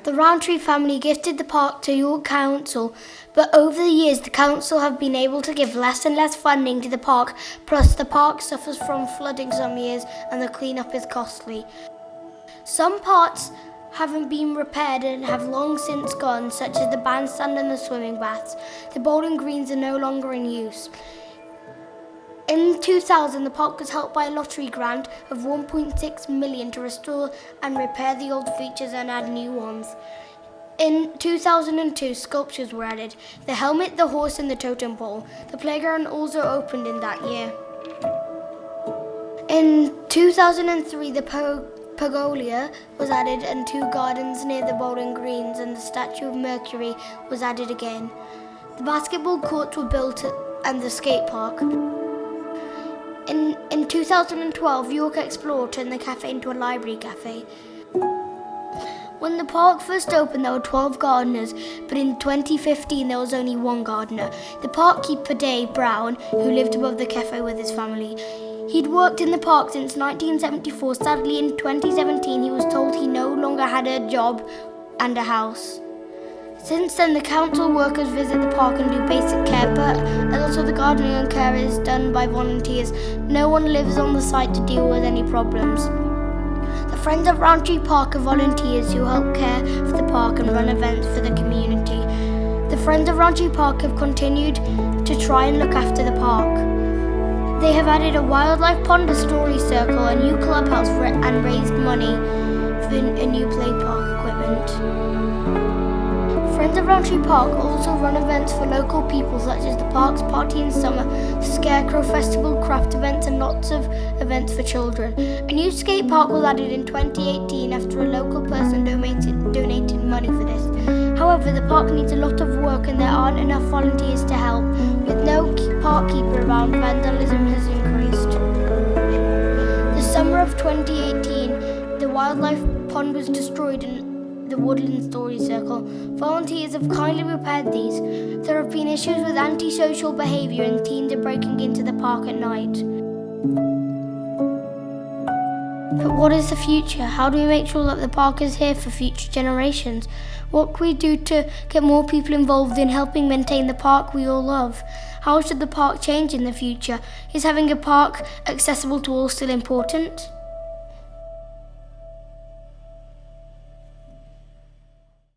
The Rowntree family gifted the park to York Council, but over the years the council have been able to give less and less funding to the park, plus the park suffers from flooding some years and the clean-up is costly. Some parts haven't been repaired and have long since gone, such as the bandstand and the swimming baths. The bowling greens are no longer in use. In 2000, the park was helped by a lottery grant of $1.6 million to restore and repair the old features and add new ones. In 2002, sculptures were added: the helmet, the horse and the totem pole. The playground also opened in that year. In 2003, the pergola was added and 2 gardens near the bowling greens and the statue of Mercury was added again. The basketball courts were built and the skate park. In 2012, York Explorer turned the cafe into a library cafe. When the park first opened, there were 12 gardeners, but in 2015 there was only 1 gardener. The park keeper, Dave Brown, who lived above the cafe with his family. He'd worked in the park since 1974. Sadly, in 2017, he was told he no longer had a job and a house. Since then, the council workers visit the park and do basic care, but a lot of the gardening and care is done by volunteers. No one lives on the site to deal with any problems. The Friends of Rowntree Park are volunteers who help care for the park and run events for the community. The Friends of Rowntree Park have continued to try and look after the park. They have added a wildlife pond, a story circle, a new clubhouse and raised money for a new play park equipment. Friends of Rowntree Park also run events for local people, such as the park's party in summer, Scarecrow Festival, craft events and lots of events for children. A new skate park was added in 2018 after a local person donated money for this. However, the park needs a lot of work and there aren't enough volunteers to help. With no park keeper around, vandalism has increased. The summer of 2018, the wildlife pond was destroyed and the woodland story circle. Volunteers have kindly repaired these. There have been issues with antisocial behaviour and teens are breaking into the park at night. But what is the future? How do we make sure that the park is here for future generations? What can we do to get more people involved in helping maintain the park we all love? How should the park change in the future? Is having a park accessible to all still important?